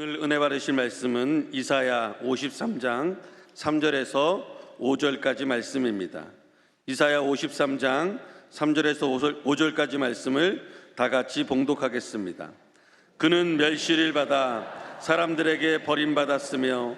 오늘 은혜 받으실 말씀은 이사야 53장 3절에서 5절까지 말씀입니다. 이사야 53장 3절에서 5절까지 말씀을 다 같이 봉독하겠습니다. 그는 멸시를 받아 사람들에게 버림받았으며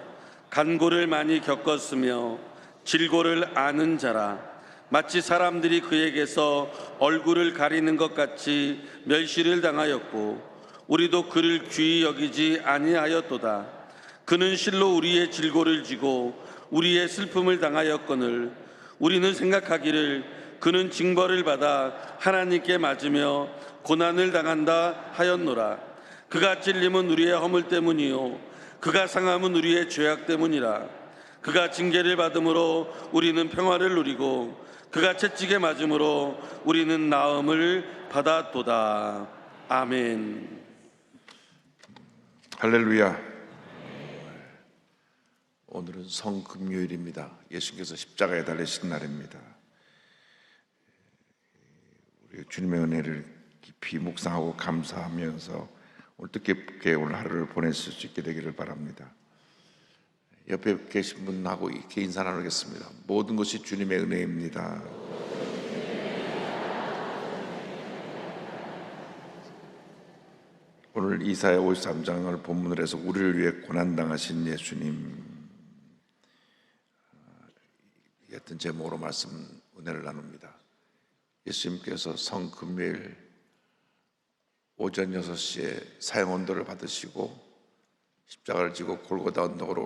간고를 많이 겪었으며 질고를 아는 자라. 마치 사람들이 그에게서 얼굴을 가리는 것 같이 멸시를 당하였고 우리도 그를 귀히 여기지 아니하였도다. 그는 실로 우리의 질고를 지고 우리의 슬픔을 당하였거늘 우리는 생각하기를 그는 징벌을 받아 하나님께 맞으며 고난을 당한다 하였노라. 그가 찔림은 우리의 허물 때문이요 그가 상함은 우리의 죄악 때문이라. 그가 징계를 받음으로 우리는 평화를 누리고 그가 채찍에 맞음으로 우리는 나음을 받았도다. 아멘. 할렐루야. 오늘은 성금요일입니다. 예수님께서 십자가에 달리신 날입니다. 우리 주님의 은혜를 깊이 묵상하고 감사하면서 오늘 뜻깊게 오늘 하루를 보내실 수 있게 되기를 바랍니다. 옆에 계신 분하고 이렇게 인사 나누겠습니다. 모든 것이 주님의 은혜입니다. 오늘 이사야 53장을 본문으로 해서 우리를 위해 고난당하신 예수님, 같은 제목으로 말씀 은혜를 나눕니다. 예수님께서 성금요일 오전 6시에 사형언도를 받으시고 십자가를 지고 골고다 언덕으로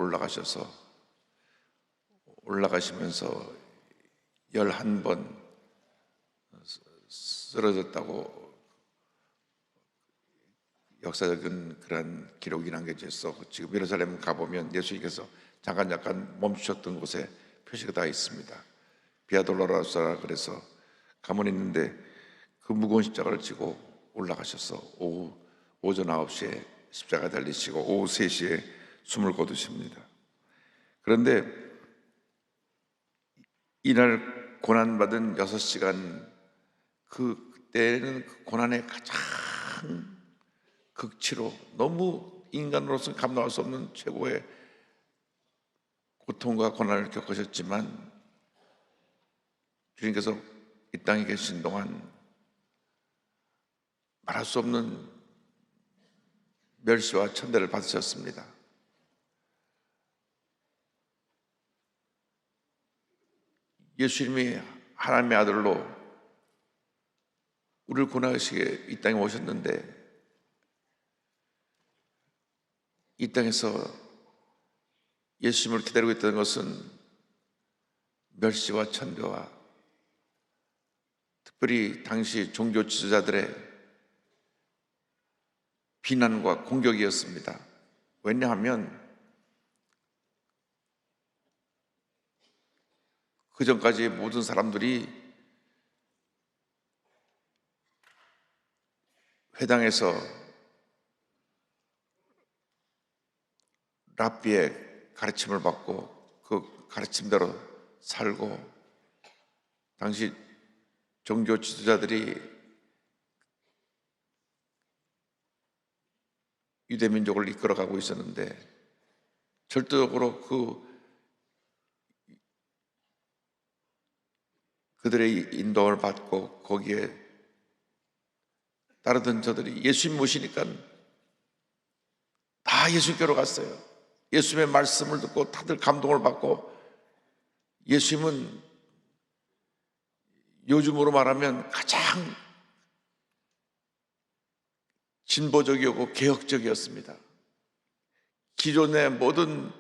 올라가시면서 11번 쓰러졌다고 역사적인 그런 기록이 남겨져 있어. 지금 예루살렘 가보면 예수님께서 잠깐 멈추셨던 곳에 표시가 다 있습니다. 비아 돌로로사 그래서 가만히 있는데 그 무거운 십자가를 지고 올라가셔서 오전 9시에 십자가 달리시고 오후 3시에 숨을 거두십니다. 그런데 이날 고난받은 6시간 그때는 그 고난의 가장 극치로 너무 인간으로서 감당할 수 없는 최고의 고통과 고난을 겪으셨지만 주님께서 이 땅에 계신 동안 말할 수 없는 멸시와 천대를 받으셨습니다. 예수님이 하나님의 아들로 우리를 구원하시기에 이 땅에 오셨는데 이 땅에서 예수님을 기다리고 있던 것은 멸시와 천대와 특별히 당시 종교 지도자들의 비난과 공격이었습니다. 왜냐하면 그 전까지 모든 사람들이 회당에서 랍비의 가르침을 받고 그 가르침대로 살고 당시 종교 지도자들이 유대 민족을 이끌어가고 있었는데 절대적으로 그들의 인도를 받고 거기에 따르던 저들이 예수님 모시니까 다 예수님께로 갔어요. 예수님의 말씀을 듣고 다들 감동을 받고 예수님은 요즘으로 말하면 가장 진보적이고 개혁적이었습니다. 기존의 모든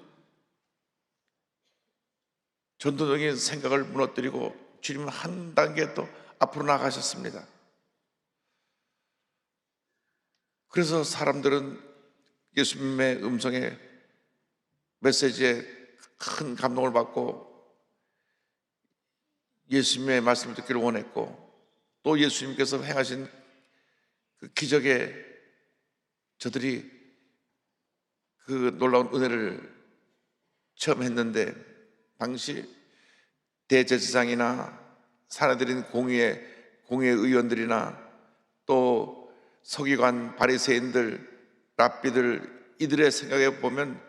전통적인 생각을 무너뜨리고 주님은 한 단계 또 앞으로 나가셨습니다. 그래서 사람들은 예수님의 음성에 메시지에 큰 감동을 받고 예수님의 말씀을 듣기를 원했고 또 예수님께서 행하신 그 기적에 저들이 그 놀라운 은혜를 체험했는데 당시 대제사장이나 사내들인 공의회 의원들이나 또 서기관 바리새인들 랍비들 이들의 생각에 보면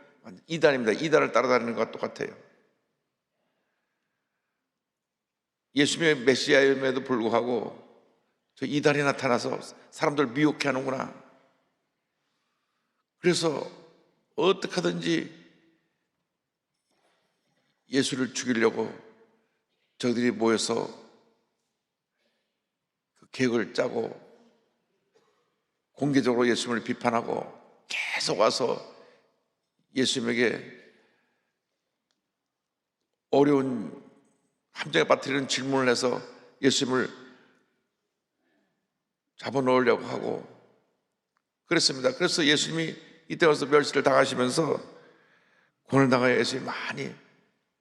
이단입니다. 이단을 따라다니는 것과 똑같아요. 예수님의 메시아임에도 불구하고 저 이단이 나타나서 사람들 미혹해 하는구나. 그래서 어떻게 하든지 예수를 죽이려고 저들이 모여서 그 계획을 짜고 공개적으로 예수님을 비판하고 계속 와서 예수님에게 어려운 함정에 빠뜨리는 질문을 해서 예수님을 잡아놓으려고 하고 그랬습니다. 그래서 예수님이 이때 와서 멸시를 당하시면서 고난을 당하여 예수님이 많이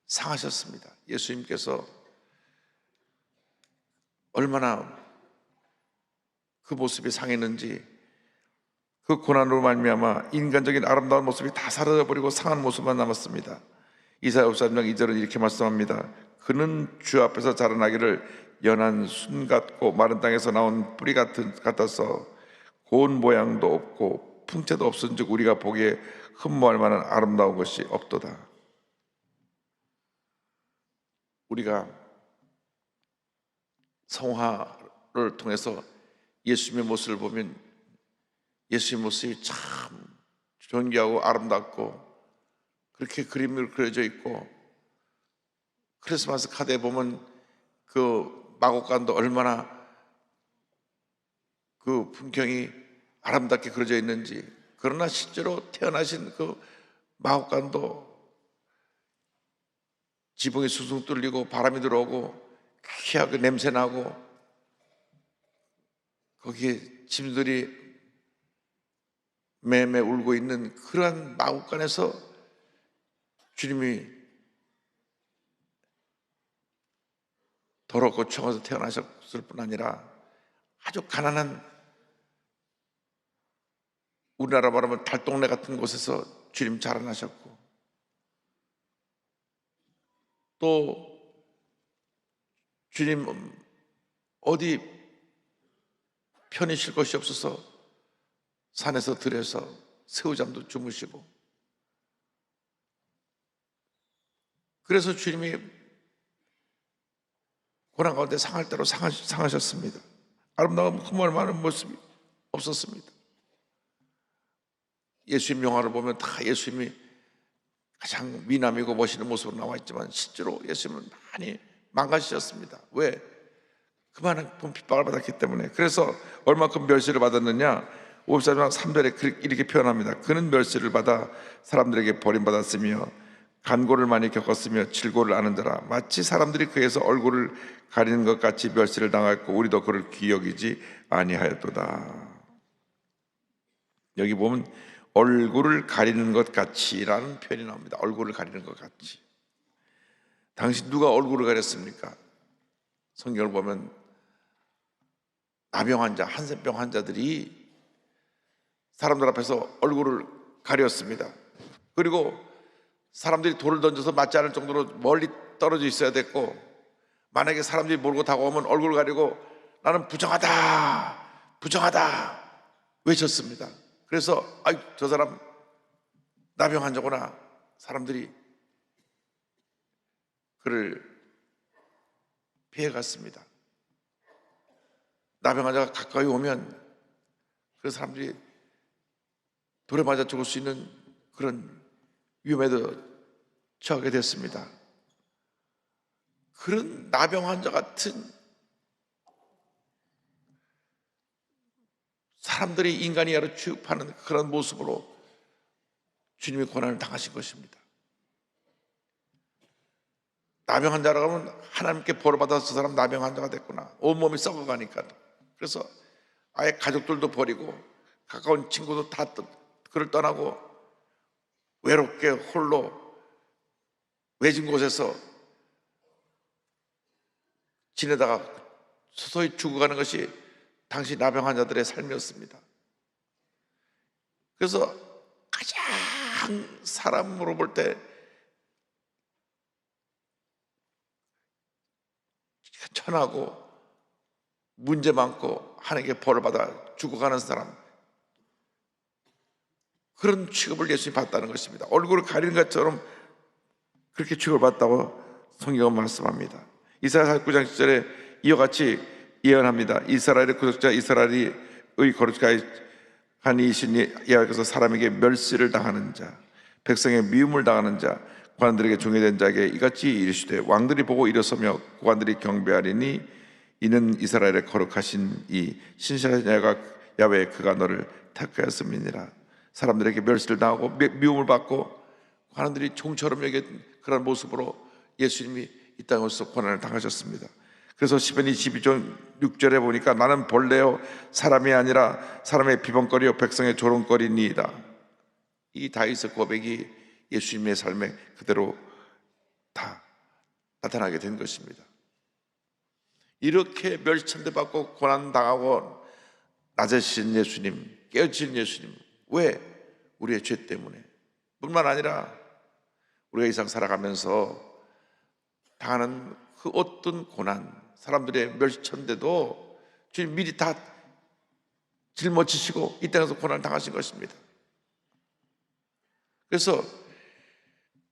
상하셨습니다. 예수님께서 얼마나 그 모습이 상했는지, 그 고난으로 말미암아 인간적인 아름다운 모습이 다 사라져버리고 상한 모습만 남았습니다. 이사야 53장 2절은 이렇게 말씀합니다. 그는 주 앞에서 자라나기를 연한 순 같고 마른 땅에서 나온 뿌리 같아서 고운 모양도 없고 풍채도 없은즉 우리가 보기에 흠모할 만한 아름다운 것이 없도다. 우리가 성화를 통해서 예수님의 모습을 보면 예수님의 모습이 참 존귀하고 아름답고 그렇게 그림으로 그려져 있고, 크리스마스 카드에 보면 그 마곡간도 얼마나 그 풍경이 아름답게 그려져 있는지, 그러나 실제로 태어나신 그 마곡간도 지붕이 숭숭 뚫리고 바람이 들어오고 희하게 냄새 나고 거기에 짐들이 매매 울고 있는 그러한 마곡간에서 주님이 더럽고 청어서 태어나셨을 뿐 아니라 아주 가난한, 우리나라 말하면 달동네 같은 곳에서 주님 자라나셨고, 또 주님 어디 편히 쉴 것이 없어서 산에서 들에서 새우잠도 주무시고, 그래서 주님이 고난 가운데 상할 대로 상하셨습니다. 아름다운 흠모할 만한 모습이 없었습니다. 예수님 영화를 보면 다 예수님이 가장 미남이고 멋있는 모습으로 나와 있지만 실제로 예수님은 많이 망가지셨습니다. 왜? 그만한 핍박을 받았기 때문에. 그래서 얼마큼 멸시를 받았느냐, 54장 3절에 이렇게 표현합니다. 그는 멸시를 받아 사람들에게 버림받았으며 간고를 많이 겪었으며 질고를 아는 자라. 마치 사람들이 그에서 얼굴을 가리는 것 같이 멸시를 당하였고 우리도 그를 귀여기지 아니하였도다. 여기 보면 얼굴을 가리는 것 같이라는 표현이 나옵니다. 얼굴을 가리는 것 같이. 당신 누가 얼굴을 가렸습니까? 성경을 보면 나병 환자, 한센병 환자들이 사람들 앞에서 얼굴을 가렸습니다. 그리고 사람들이 돌을 던져서 맞지 않을 정도로 멀리 떨어져 있어야 됐고, 만약에 사람들이 몰고 다가오면 얼굴을 가리고 나는 부정하다, 부정하다 외쳤습니다. 그래서 아이, 저 사람 나병 환자구나. 사람들이 그를 피해갔습니다. 나병 환자가 가까이 오면 그 사람들이 돌에 맞아 죽을 수 있는 그런 위험에도 처하게 됐습니다. 그런 나병 환자 같은 사람들이 인간이 하루 취급하는 그런 모습으로 주님이 고난을 당하신 것입니다. 나병 환자라고 하면 하나님께 벌을 받아서 저 사람 나병 환자가 됐구나. 온몸이 썩어가니까. 그래서 아예 가족들도 버리고 가까운 친구도 다 그를 떠나고 외롭게 홀로 외진 곳에서 지내다가 서서히 죽어가는 것이 당시 나병 환자들의 삶이었습니다. 그래서 가장 사람으로 볼 때 천하고 문제 많고 하나님께 벌을 받아 죽어가는 사람, 그런 취급을 예수님이 받았다는 것입니다. 얼굴을 가리는 것처럼 그렇게 취급을 받았다고 성경은 말씀합니다. 이사야 49장 10절에 이와 같이 예언합니다. 이스라엘의 구속자 이스라엘의 거룩한 이신 여호와께서 사람에게 멸시를 당하는 자, 백성의 미움을 당하는 자, 고관들에게 종이된 자에게 이같이 이르시되 왕들이 보고 일어서며 고관들이 경배하리니 이는 이스라엘의 거룩하신 이 신실하신 야훼 그가 너를 택하였음이니라. 사람들에게 멸시를 당하고 미움을 받고 관원들이 종처럼 여긴 그런 모습으로 예수님이 이 땅에서 고난을 당하셨습니다. 그래서 시편 22장 6절에 보니까 나는 본래요 사람이 아니라 사람의 비방거리요 백성의 조롱거리니이다. 이 다윗의 고백이 예수님의 삶에 그대로 다 나타나게 된 것입니다. 이렇게 멸천대받고 고난당하고 낮아지신 예수님, 깨어진 예수님, 왜? 우리의 죄 때문에 뿐만 아니라 우리가 이 세상 살아가면서 당하는 그 어떤 고난, 사람들의 멸천대도 주님 미리 다 짊어지시고 이 땅에서 고난을 당하신 것입니다. 그래서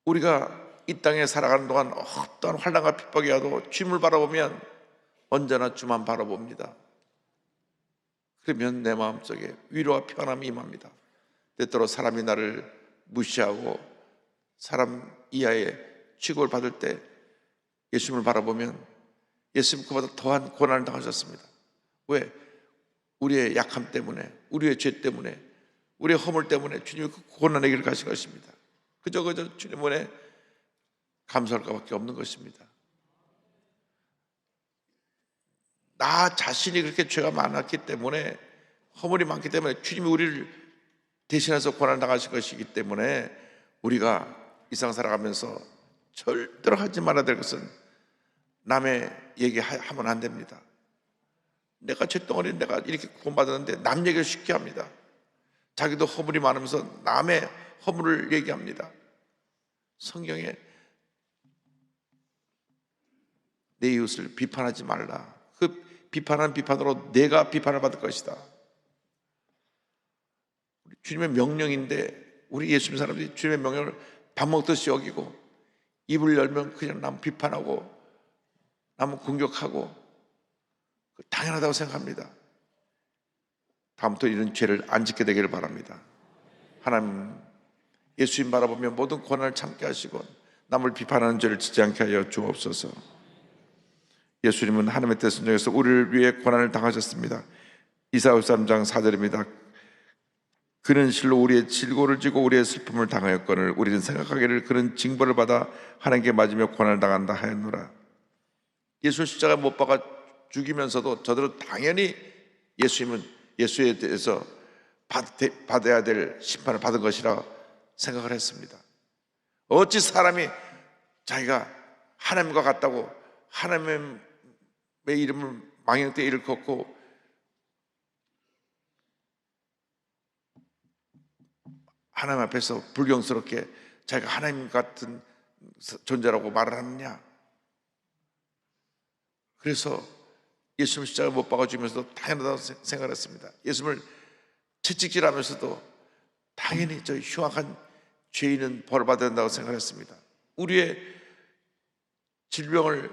우리가 이 땅에 살아가는 동안 어떠한 환난과 핍박이 와도 주님을 바라보면 언제나 주만 바라봅니다. 그러면 내 마음속에 위로와 평안함이 임합니다. 때때로 사람이 나를 무시하고 사람 이하의 취급을 받을 때 예수님을 바라보면 예수님 그보다 더한 고난을 당하셨습니다. 왜? 우리의 약함 때문에, 우리의 죄 때문에, 우리의 허물 때문에 주님이 그 고난의 길을 가신 것입니다. 그저 주님 은혜 감사할 것밖에 없는 것입니다. 나 자신이 그렇게 죄가 많았기 때문에, 허물이 많기 때문에 주님이 우리를 대신해서 고난을 당하신 것이기 때문에 우리가 이 세상 살아가면서 절대로 하지 말아야 될 것은 남의 얘기하면 안 됩니다. 내가 죄덩어리 내가 이렇게 구원받았는데 남 얘기를 쉽게 합니다. 자기도 허물이 많으면서 남의 허물을 얘기합니다. 성경에 내 이웃을 비판하지 말라. 그 비판하는 비판으로 내가 비판을 받을 것이다. 주님의 명령인데 우리 예수님 사람들이 주님의 명령을 밥 먹듯이 여기고 입을 열면 그냥 남 비판하고 남을 공격하고 당연하다고 생각합니다. 다음부터 이런 죄를 안 짓게 되기를 바랍니다. 하나님 예수님 바라보며 모든 고난을 참게 하시고 남을 비판하는 죄를 짓지 않게 하여 주옵소서. 예수님은 하나님의 뜻을 순종해서 우리를 위해 고난을 당하셨습니다. 이사야 53장 4절입니다. 그는 실로 우리의 질고를 지고 우리의 슬픔을 당하였거늘 우리는 생각하기를 그는 징벌을 받아 하나님께 맞으며 고난을 당한다 하였노라. 예수 십자가 못 박아 죽이면서도 저들은 당연히 예수님은 예수에 대해서 받아야 될 심판을 받은 것이라 생각을 했습니다. 어찌 사람이 자기가 하나님과 같다고 하나님의 이름을 망령되이 일컫고 하나님 앞에서 불경스럽게 자기가 하나님 같은 존재라고 말을 하느냐. 그래서 예수님 십자가 못 박아 죽이면서도 당연하다고 생각했습니다. 예수님을 채찍질하면서도 당연히 저 흉악한 죄인은 벌을 받아야 된다고 생각했습니다. 우리의 질병을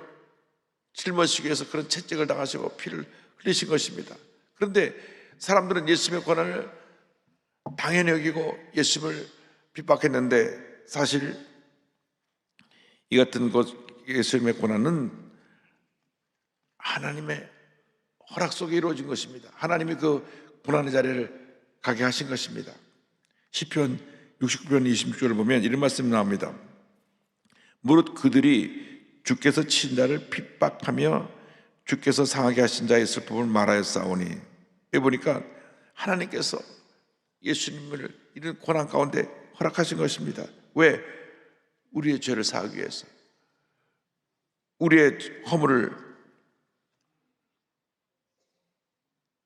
짊어지기 위해서 그런 채찍을 당하시고 피를 흘리신 것입니다. 그런데 사람들은 예수님의 고난을 당연히 여기고 예수님을 핍박했는데 사실 이 같은 예수님의 고난은 하나님의 허락 속에 이루어진 것입니다. 하나님이 그 고난의 자리를 가게 하신 것입니다. 시편 69편 26절을 보면 이런 말씀이 나옵니다. 무릇 그들이 주께서 친 자를 핍박하며 주께서 상하게 하신 자의 슬픔을 말하였사오니. 여기 보니까 하나님께서 예수님을 이런 고난 가운데 허락하신 것입니다. 왜? 우리의 죄를 사하기 위해서, 우리의 허물을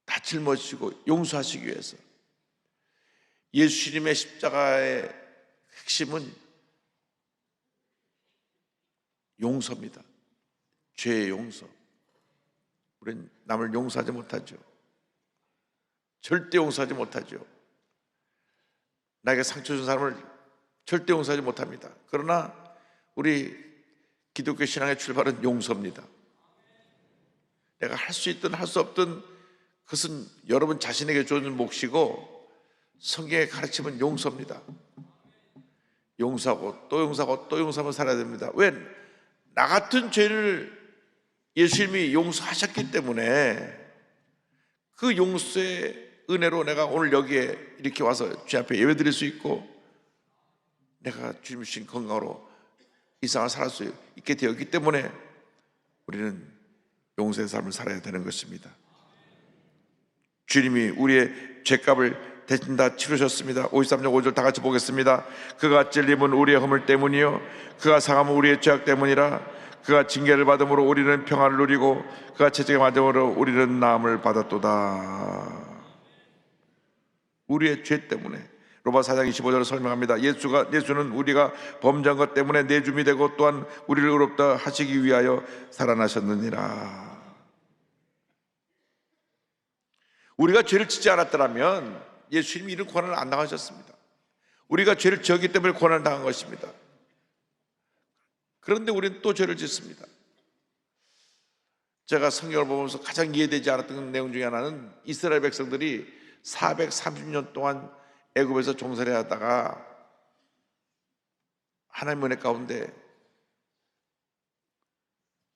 다 짊어지시고 용서하시기 위해서. 예수님의 십자가의 핵심은 용서입니다. 죄의 용서. 우리는 남을 용서하지 못하죠. 절대 용서하지 못하죠. 나에게 상처 준 사람을 절대 용서하지 못합니다. 그러나 우리 기독교 신앙의 출발은 용서입니다. 내가 할 수 있든 할 수 없든 그것은 여러분 자신에게 주어진 몫이고, 성경의 가르침은 용서입니다. 용서하고 또 용서하고 또 용서하면 살아야 됩니다. 왜? 나 같은 죄를 예수님이 용서하셨기 때문에 그 용서의 은혜로 내가 오늘 여기에 이렇게 와서 주님 앞에 예배드릴 수 있고, 내가 주님 주신 건강으로 이 세상을 살 수 있게 되었기 때문에 우리는 용서의 삶을 살아야 되는 것입니다. 주님이 우리의 죄값을 대신 다 치르셨습니다. 53장 5절 다 같이 보겠습니다. 그가 찔림은 우리의 허물 때문이요 그가 상함은 우리의 죄악 때문이라. 그가 징계를 받음으로 우리는 평안을 누리고 그가 채찍을 맞음으로 우리는 나음을 받았도다. 우리의 죄 때문에. 로마 4장 25절을 설명합니다. 예수는 우리가 범죄한 것 때문에 내줌이 되고 또한 우리를 의롭다 하시기 위하여 살아나셨느니라. 우리가 죄를 짓지 않았더라면 예수님이 이런 고난을 안 당하셨습니다. 우리가 죄를 지었기 때문에 고난을 당한 것입니다. 그런데 우리는 또 죄를 짓습니다. 제가 성경을 보면서 가장 이해되지 않았던 내용 중에 하나는 이스라엘 백성들이 430년 동안 애굽에서 종살이 하다가 하나님의 은혜 가운데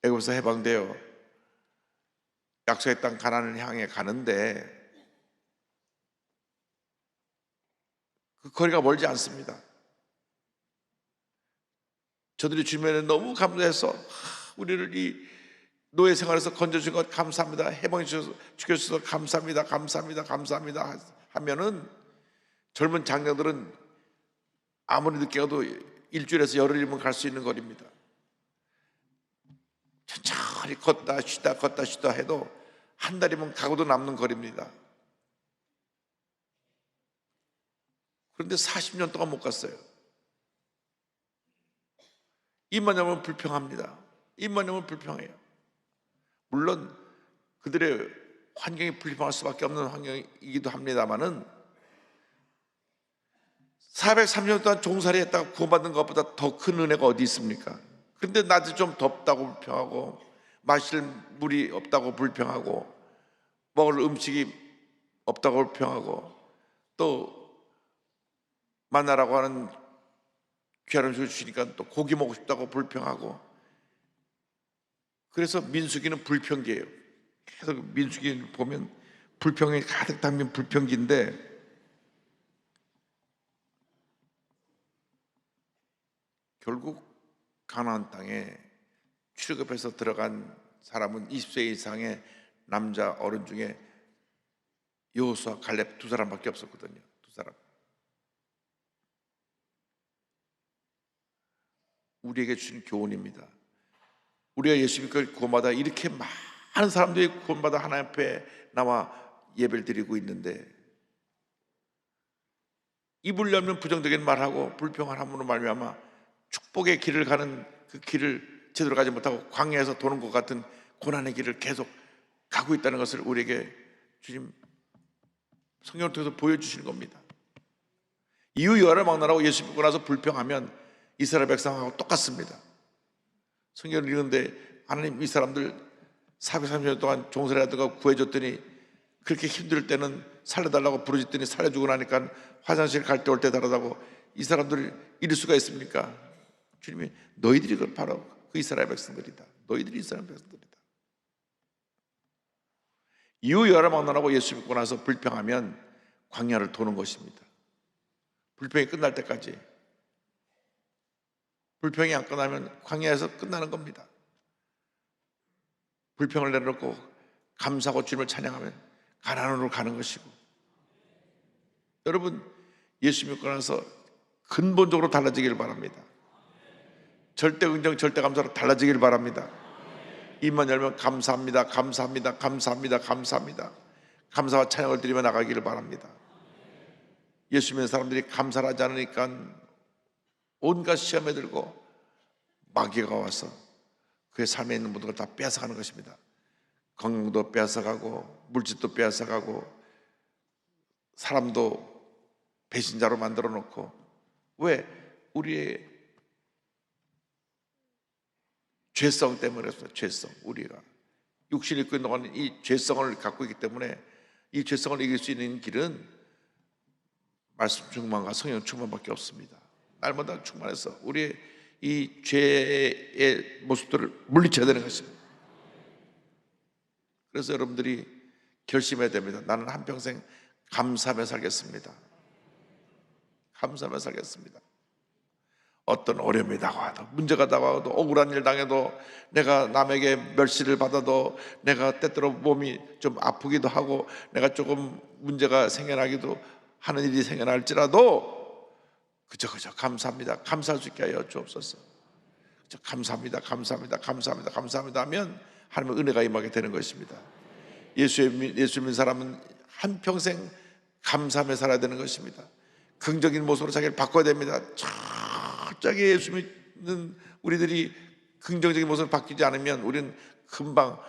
애굽에서 해방되어 약속의 땅 가나안을 향해 가는데 그 거리가 멀지 않습니다. 저들이 주님에 너무 감사해서 우리를 이 노예 생활에서 건져주신 것 감사합니다. 해방해 주셔서 감사합니다. 감사합니다. 감사합니다 하면은 젊은 장녀들은 아무리 늦게 가도 일주일에서 열흘이면 갈 수 있는 거리입니다. 천천히 걷다 쉬다 해도 한 달이면 가고도 남는 거리입니다. 그런데 40년 동안 못 갔어요. 입만 열면 불평합니다. 입만 열면 불평해요. 물론 그들의 환경이 불평할 수밖에 없는 환경이기도 합니다만은 430년 동안 종살이 했다가 구원받는 것보다 더 큰 은혜가 어디 있습니까? 그런데 낮에 좀 덥다고 불평하고 마실 물이 없다고 불평하고 먹을 음식이 없다고 불평하고 또 만나라고 하는 귀한 음식을 주시니까 또 고기 먹고 싶다고 불평하고. 그래서 민수기는 불평기예요. 계속 민수기 보면 불평이 가득 담긴 불평기인데 결국 가나안 땅에 출애굽해서 들어간 사람은 20세 이상의 남자 어른 중에 여호수아, 갈렙 두 사람밖에 없었거든요. 두 사람. 우리에게 주신 교훈입니다. 우리가 예수 믿고 구원받아 이렇게 많은 사람들이 구원받아 하나님 앞에 나와 예배를 드리고 있는데 입을 열면 부정적인 말하고 불평을 함으로 말미암아 축복의 길을 가는 그 길을 제대로 가지 못하고 광야에서 도는 것 같은 고난의 길을 계속 가고 있다는 것을 우리에게 주님 성경을 통해서 보여주시는 겁니다. 이후 열을 막나라고 예수 믿고 나서 불평하면 이스라엘 백성하고 똑같습니다. 성경을 읽는데 하나님 이 사람들 430년 동안 종살이 하다가 구해줬더니 그렇게 힘들 때는 살려달라고 부르짖더니 살려주고 나니까 화장실 갈 때 올 때 다르다고 이 사람들을 이럴 수가 있습니까? 주님이 너희들이 그걸 바로 그 이스라엘 백성들이다. 너희들이 이스라엘 백성들이다. 이후 열을 막나라고 예수 믿고 나서 불평하면 광야를 도는 것입니다. 불평이 끝날 때까지. 불평이 안 끝나면 광야에서 끝나는 겁니다. 불평을 내려놓고 감사하고 주님을 찬양하면 가나안으로 가는 것이고. 여러분 예수 믿고 나서 근본적으로 달라지길 바랍니다. 절대 긍정 절대 감사로 달라지길 바랍니다. 입만 열면 감사합니다. 감사합니다. 감사합니다. 감사합니다. 감사와 찬양을 드리며 나가기를 바랍니다. 예수 믿는 사람들이 감사를 하지 않으니까 온갖 시험에 들고 마귀가 와서 그의 삶에 있는 모든 걸 다 빼앗아가는 것입니다. 건강도 빼앗아가고 물질도 빼앗아가고 사람도 배신자로 만들어 놓고, 왜? 우리의 죄성 때문에 그렇습니다. 죄성. 우리가 육신을 입고 있는 이 죄성을 갖고 있기 때문에 이 죄성을 이길 수 있는 길은 말씀 충만과 성령 충만밖에 없습니다. 날마다 충만해서 우리의 이 죄의 모습들을 물리쳐야 되는 것입니다. 그래서 여러분들이 결심해야 됩니다. 나는 한평생 감사하며 살겠습니다. 감사하며 살겠습니다. 어떤 어려움이 다가와도, 문제가 다가와도, 억울한 일 당해도, 내가 남에게 멸시를 받아도, 내가 때때로 몸이 좀 아프기도 하고, 내가 조금 문제가 생겨나기도 하는 일이 생겨날지라도 그저 감사합니다, 감사할 수 있게 하여 주옵소서. 그저 감사합니다, 감사합니다, 감사합니다, 감사합니다 하면 하나님의 은혜가 임하게 되는 것입니다. 예수 믿는 사람은 한평생 감사하며 살아야 되는 것입니다. 긍정적인 모습으로 자기를 바꿔야 됩니다. 철저하게 예수 믿는 우리들이 긍정적인 모습으로 바뀌지 않으면 우리는 금방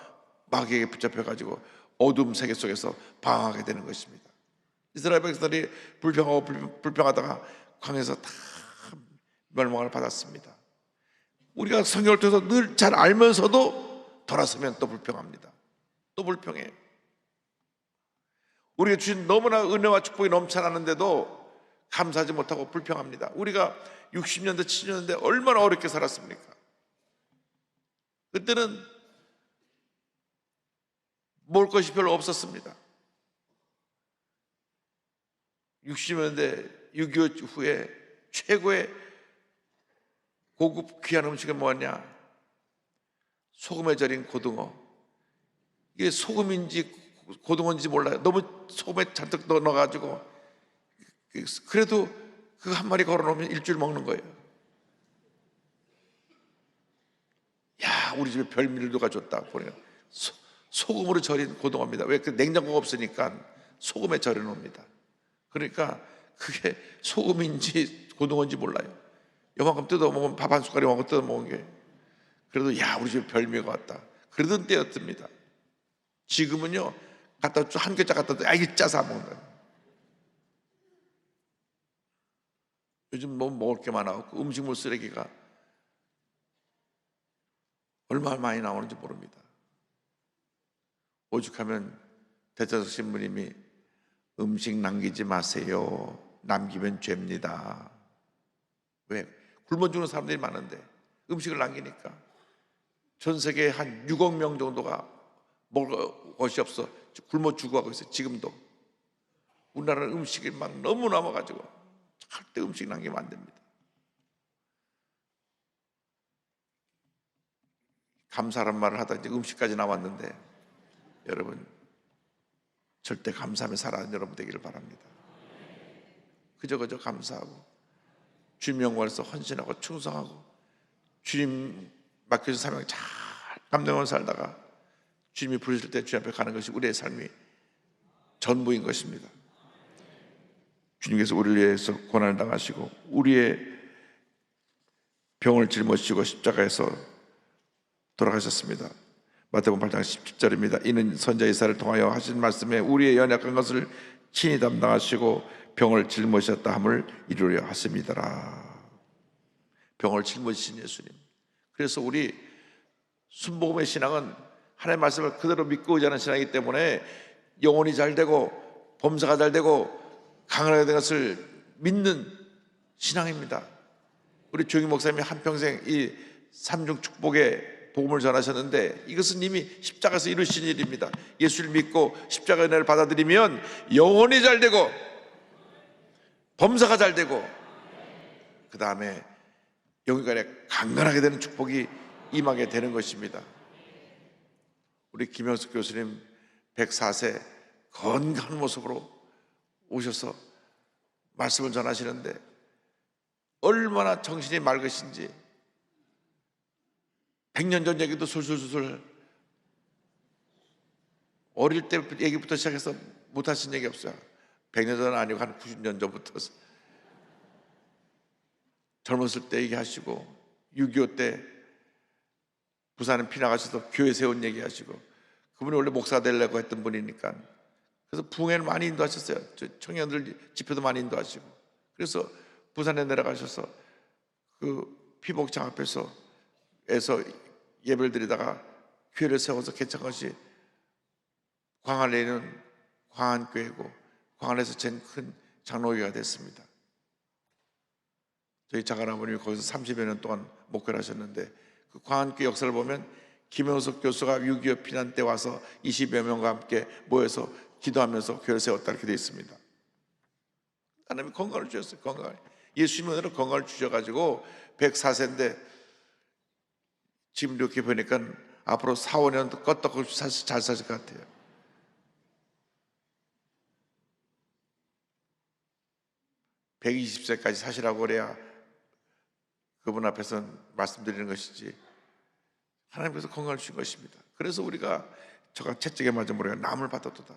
마귀에게 붙잡혀가지고 어두움 세계 속에서 방황하게 되는 것입니다. 이스라엘 백성들이 불평하다가 광야에서 다 멸망을 받았습니다. 우리가 성경을 통해서 늘 잘 알면서도 돌아서면 또 불평합니다. 또 불평해요. 우리가 주신 너무나 은혜와 축복이 넘쳐나는데도 감사하지 못하고 불평합니다. 우리가 60년대 70년대 얼마나 어렵게 살았습니까? 그때는 먹을 것이 별로 없었습니다. 60년대 6.25 후에 최고의 고급 귀한 음식은 뭐냐? 소금에 절인 고등어. 이게 소금인지 고등어인지 몰라요. 너무 소금에 잔뜩 넣어가지고, 그래도 그 한 마리 걸어놓으면 일주일 먹는 거예요. 야, 우리 집에 별미를 누가 줬다 보니까 소금으로 절인 고등어입니다. 왜? 그 냉장고가 없으니까 소금에 절여 놓습니다. 그러니까 그게 소금인지 고등어인지 몰라요. 요만큼 뜯어 먹으면 밥 한 숟갈 요만큼 뜯어 먹은 게, 그래도 야, 우리 집에 별미가 왔다 그러던 때였습니다. 지금은요, 갖다 한 개짜 갖다 줘, 이게 짜서 안 먹는 거예요. 요즘 뭐 먹을 게 많아갖고 음식물 쓰레기가 얼마나 많이 나오는지 모릅니다. 오죽하면 대자석 신부님이 음식 남기지 마세요, 남기면 죄입니다. 왜? 굶어 죽는 사람들이 많은데 음식을 남기니까 전 세계에 한 6억 명 정도가 먹을 것이 없어 굶어 죽어가고 있어요. 지금도 우리나라는 음식이 막 너무 남아가지고 절대 음식 남기면 안 됩니다. 감사란 말을 하다 이제 음식까지 나왔는데, 여러분 절대 감사하며 살아가는 여러분 되기를 바랍니다. 그저 감사하고 주님 영광에서 헌신하고 충성하고 주님 맡겨준 사명 잘 감당하며 살다가 주님이 부르실 때 주님 앞에 가는 것이 우리의 삶이 전부인 것입니다. 주님께서 우리를 위해서 고난을 당하시고 우리의 병을 짊어지시고 십자가에서 돌아가셨습니다. 마태복음 8장 10절입니다. 이는 선지자 이사야를 통하여 하신 말씀에 우리의 연약한 것을 친히 담당하시고 병을 짊어지셨다 함을 이루려 하심이더라. 병을 짊어지신 예수님. 그래서 우리 순복음의 신앙은 하나님의 말씀을 그대로 믿고 의지하는 신앙이기 때문에 영혼이 잘 되고 범사가 잘 되고 강하게 된 것을 믿는 신앙입니다. 우리 조영희 목사님이 한평생 이 삼중 축복의 복음을 전하셨는데 이것은 이미 십자가에서 이루신 일입니다. 예수를 믿고 십자가의 은혜를 받아들이면 영혼이 잘 되고 범사가 잘 되고 그 다음에 영혼이 강건하게 되는 축복이 임하게 되는 것입니다. 우리 김영숙 교수님 104세 건강한 모습으로 오셔서 말씀을 전하시는데 얼마나 정신이 맑으신지 100년 전 얘기도 술술술 어릴 때 얘기부터 시작해서 못하신 얘기 없어요. 100년 전은 아니고 한 90년 전부터 젊었을 때 얘기하시고 6.25 때 부산에 피나가셔서 교회 세운 얘기하시고 그분이 원래 목사 되려고 했던 분이니까 그래서 부흥회를 많이 인도하셨어요. 청년들 집회도 많이 인도하시고. 그래서 부산에 내려가셔서 그 피복장 앞에서 예배를 드리다가 교회를 세워서 개척한 것이 광안에 있는 광안교회고, 광안에서 제일 큰 장로교회가 됐습니다. 저희 작은아버님이 거기서 30여 년 동안 목회를 하셨는데, 그 광안교회 역사를 보면 김영석 교수가 6.25 피난 때 와서 20여 명과 함께 모여서 기도하면서 교회를 세웠다, 이렇게 되어 있습니다. 하나님이 건강을 주셨어요. 건강을. 예수님의 은혜로 건강을 주셔가지고 104세인데 지금 이렇게 보니까 앞으로 4, 5년 껐떡없이 잘 사실 것 같아요. (120세까지) 사시라고 그래야 그분 앞에서는 말씀드리는 것이지, 하나님께서 건강을 주신 것입니다. 그래서 우리가 저가 채찍에 맞은 모래가 남을 받아도다.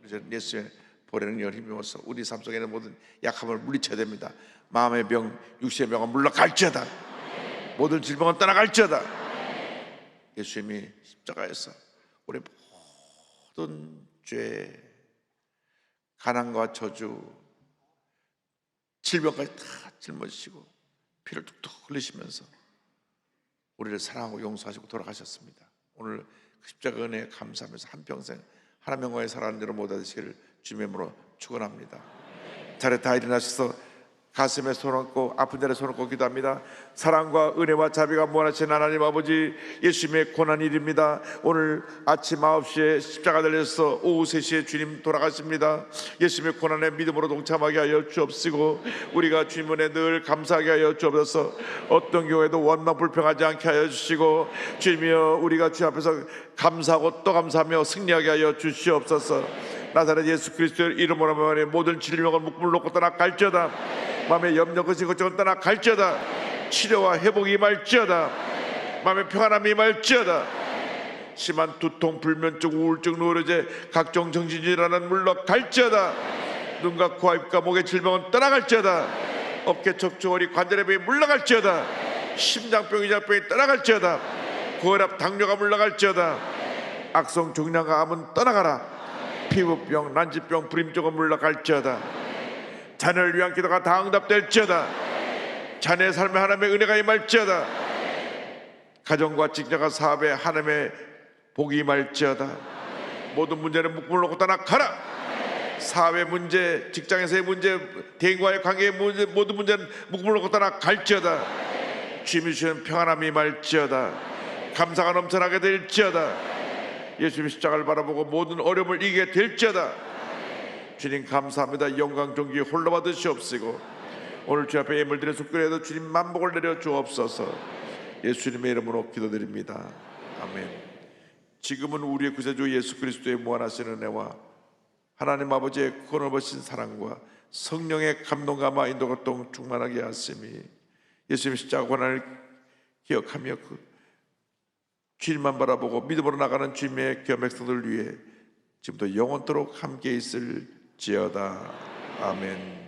저는 예수의 보내는 열 힘입어서 우리 삶 속에는 모든 약함을 물리쳐야 됩니다. 마음의 병, 육신의 병은 물러갈지어다. 모든 질병은 떠나갈지어다. 예수님이 십자가에서 우리 모든 죄, 가난과 저주, 질병까지 다 짊어지시고 피를 뚝뚝 흘리시면서 우리를 사랑하고 용서하시고 돌아가셨습니다. 오늘 그 십자가 은혜에 감사하면서 한평생 하나님과의 사랑하는 여러분 모두 되시기를 주님의 이름으로 축원합니다. 자리에 다 일어나셔서 가슴에 손 얹고 아픈 자리에 손 얹고 기도합니다. 사랑과 은혜와 자비가 무한하신 하나님 아버지, 예수님의 고난일입니다. 오늘 아침 9시에 십자가 달려서 오후 3시에 주님 돌아가십니다. 예수님의 고난에 믿음으로 동참하게 하여 주옵시고, 우리가 주님 은혜 늘 감사하게 하여 주옵소서. 어떤 경우에도 원망 불평하지 않게 하여 주시고, 주님이여 우리가 주 앞에서 감사하고 또 감사하며 승리하게 하여 주시옵소서. 나사렛 예수 그리스도의 이름으로 말하면 모든 질병을 묶음을 놓고 떠나갈지어다. 마음의 염려 것이 걱정은 떠나갈지어다. 치료와 회복이 임할지어다. 마음의 평안함이 임할지어다. 심한 두통, 불면증, 우울증, 누르제, 각종 정신질환은 물러갈지어다. 눈과 코, 입과 목의 질병은 떠나갈지어다. 어깨, 척추, 허리, 관절의 병이 물러갈지어다. 심장병, 위장병이 떠나갈지어다. 고혈압, 당뇨가 물러갈지어다. 악성 종양과 암은 떠나가라. 피부병, 난치병, 불임증은 물러갈지어다. 자녀를 위한 기도가 다 응답될지어다. 자녀의 삶에 하나님의 은혜가 임할지어다. 가정과 직장과 사업에 하나님의 복이 임할지어다. 모든 문제는 묶음을 놓고 떠나가라. 사회 문제, 직장에서의 문제, 대인과의 관계의 문제, 모든 문제는 묶음을 놓고 떠나갈지어다. 주님이 주시는 평안함이 임할지어다. 감사가 넘쳐나게 될지어다. 예수님 십자가를 바라보고 모든 어려움을 이기게 될지어다. 주님 감사합니다. 영광 존귀 홀로 받으시옵시고, 오늘 주 앞에 예물드려 속결에도 주님 만복을 내려 주옵소서. 예수님의 이름으로 기도드립니다. 아멘. 지금은 우리의 구세주 예수 그리스도의 무한하신 은혜와 하나님 아버지의 권업하신 사랑과 성령의 감동감화 인도고통 충만하게 하심이, 예수님 십자가 고난을 기억하며 그 주님만 바라보고 믿음으로 나가는 주님의 귀한 백성들을 위해 지금도 영원토록 함께 있을지어다. 아멘.